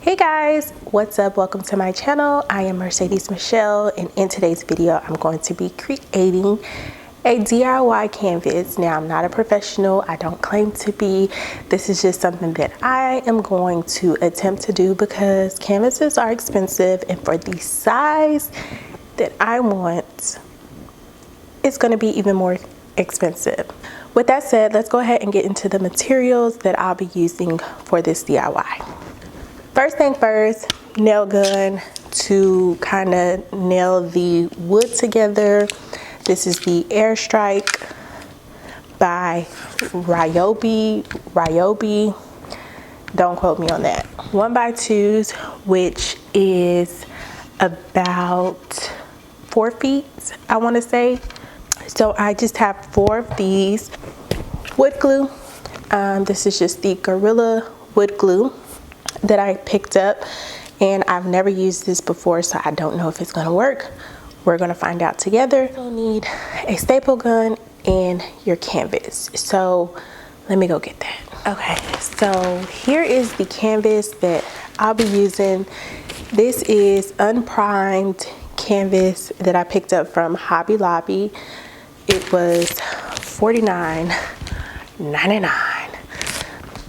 Hey guys, what's up? Welcome to my channel. I am Mercedes Michelle, and in today's video I'm going to be creating a DIY canvas. Now, I'm not a professional. I don't claim to be. This is just something that I am going to attempt to do because canvases are expensive, and for the size that I want, it's going to be even more expensive. With that said, let's go ahead and get into the materials that I'll be using for this DIY. First thing first, nail gun to kind of nail the wood together. This is the Airstrike by Ryobi. Don't quote me on that. 1x2s, which is about 4 feet, I want to say. So I just have 4 of these. Wood glue. This is just the Gorilla wood glue that I picked up, and I've never used this before, so I don't know if it's gonna work. We're gonna find out together. You'll need a staple gun and your canvas. So let me go get that. Okay, so here is the canvas that I'll be using. This is unprimed canvas that I picked up from Hobby Lobby. It was $49.99.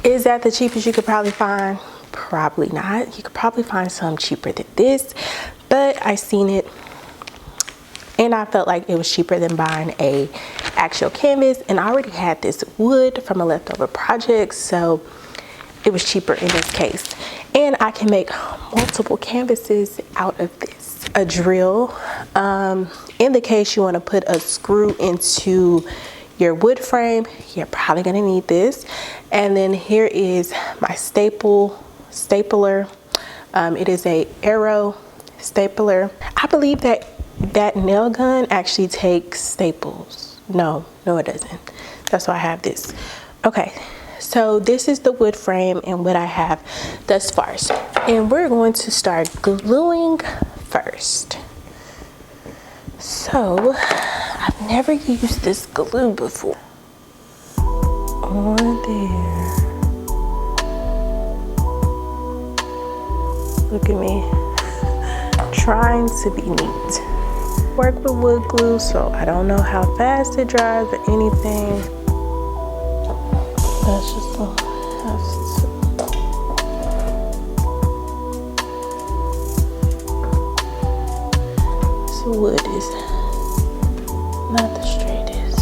Is that the cheapest you could probably find? Probably not. You could probably find some cheaper than this, but I seen it and I felt like it was cheaper than buying a actual canvas, and I already had this wood from a leftover project, so it was cheaper in this case. And I can make multiple canvases out of this. A drill, in the case you want to put a screw into your wood frame, you're probably going to need this. And then here is my stapler. It is a arrow stapler. I believe that nail gun actually takes staples. No it doesn't. That's why I have this. Okay, so this is the wood frame and what I have thus far. And we're going to start gluing first. So I've never used this glue before. On there. Look at me, trying to be neat. Work with wood glue, so I don't know how fast it dries or anything. That's just a have to. This wood is not the straightest.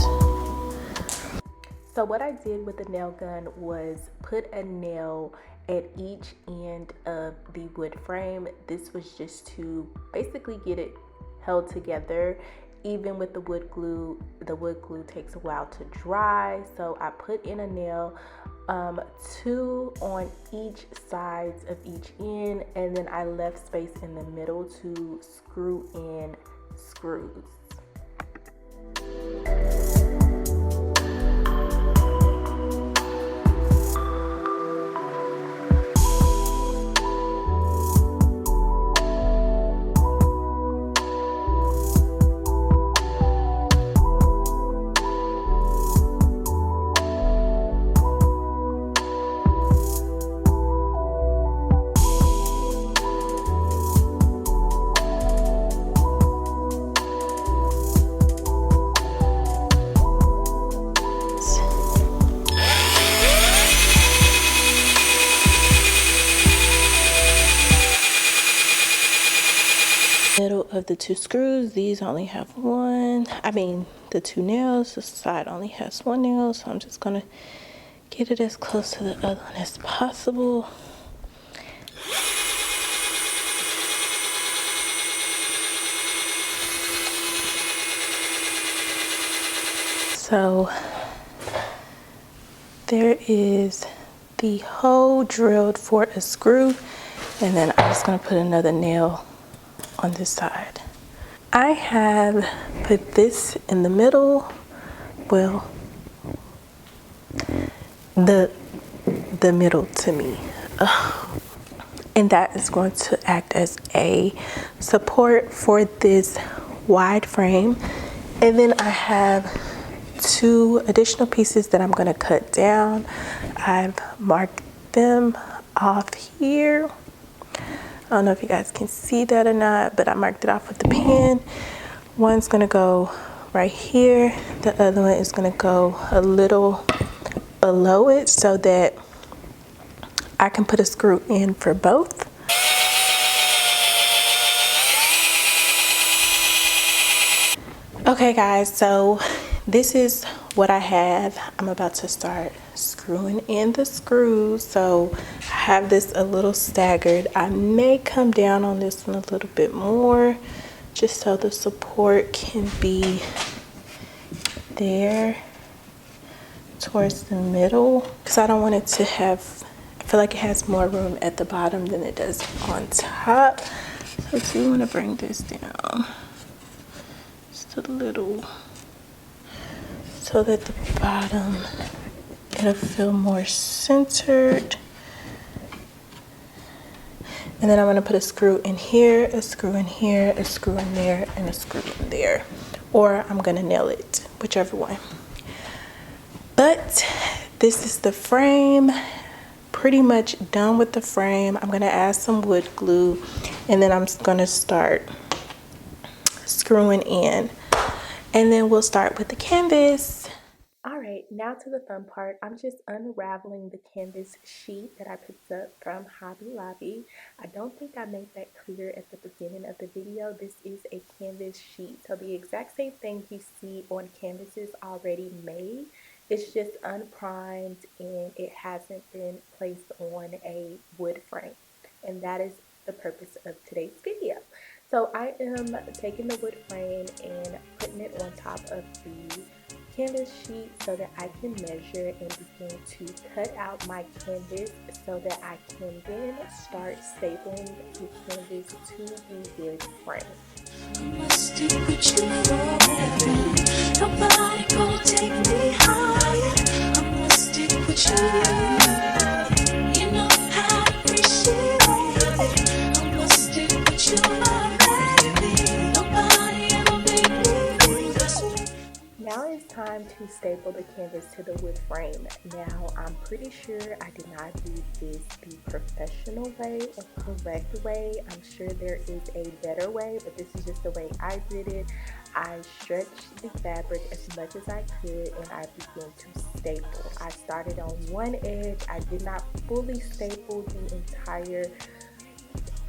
So what I did with the nail gun was put a nail at each end of the wood frame. This was just to basically get it held together. Even with the wood glue takes a while to dry, so I put in a nail, 2 on each sides of each end, and then I left space in the middle to screw in screws. Middle of the 2 screws, these only have one. The 2 nails, this side only has 1 nail, so I'm just gonna get it as close to the other one as possible. So there is the hole drilled for a screw, and then I'm just gonna put another nail on this side. I have put this in the middle, well, the middle to me, and that is going to act as a support for this wide frame. And then I have 2 additional pieces that I'm going to cut down. I've marked them off here. I don't know if you guys can see that or not, but I marked it off with the pen. One's gonna go right here. The other one is gonna go a little below it so that I can put a screw in for both. Okay guys, so this is what I have. I'm about to start screwing in the screws. So I have this a little staggered. I may come down on this one a little bit more just so the support can be there towards the middle, because I don't want it to have, I feel like it has more room at the bottom than it does on top. So I do want to bring this down just a little so that the bottom, it'll feel more centered. And then I'm going to put a screw in here, a screw in here, a screw in there, and a screw in there. Or I'm going to nail it, whichever one. But this is the frame. Pretty much done with the frame. I'm going to add some wood glue, and then I'm going to start screwing in. And then we'll start with the canvas. All right, now to the fun part. I'm just unraveling the canvas sheet that I picked up from Hobby Lobby. I don't think I made that clear at the beginning of the video. This is a canvas sheet. So the exact same thing you see on canvases already made. It's just unprimed and it hasn't been placed on a wood frame. And that is the purpose of today's video. So I am taking the wood frame and putting it on top of the canvas sheet so that I can measure and begin to cut out my canvas so that I can then start stapling the canvas to the wood frame. I must stick with you forever. Nobody gonna take me higher. I must stick with you. You know how I appreciate it. I must stick with you, my baby. Nobody ever made me feel this way. Now it's time to staple the canvas to the wood frame. Now, I'm pretty sure I did not do this the professional way or correct way. I'm sure there is a better way, but this is just the way I did it. I stretched the fabric as much as I could and I began to staple. I started on one edge. I did not fully staple the entire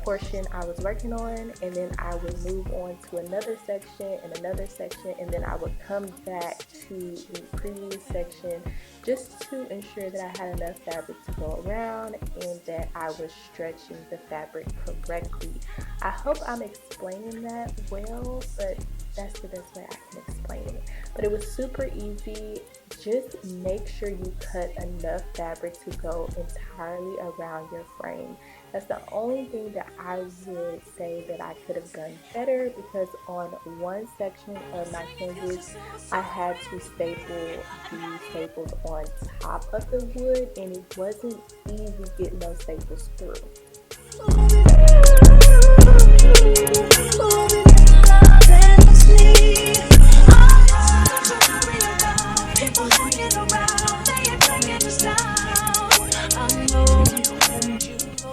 portion I was working on, and then I would move on to another section and then I would come back to the previous section just to ensure that I had enough fabric to go around and that I was stretching the fabric correctly. I hope I'm explaining that well, but that's the best way I can explain it. But it was super easy. Just make sure you cut enough fabric to go entirely around your frame. That's the only thing that I would say that I could have done better, because on one section of my canvas, I had to staple the staples on top of the wood, and it wasn't easy getting those staples through.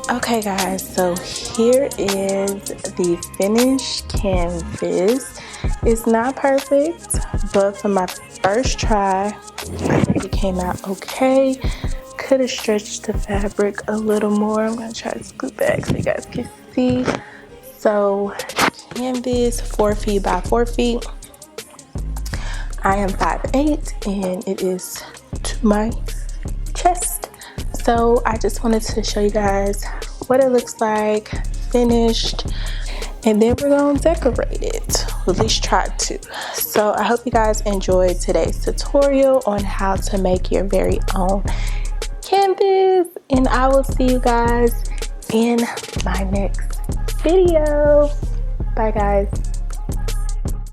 Okay guys, so here is the finished canvas. It's not perfect, but for my first try, I think it came out okay. Could have stretched the fabric a little more. I'm gonna try to scoot back so you guys can see. So canvas, 4 feet by 4 feet. I am 5'8" and it is to my chest. So I just wanted to show you guys what it looks like finished, and then we're gonna decorate it, or at least try to. So I hope you guys enjoyed today's tutorial on how to make your very own canvas, and I will see you guys in my next video. Bye guys.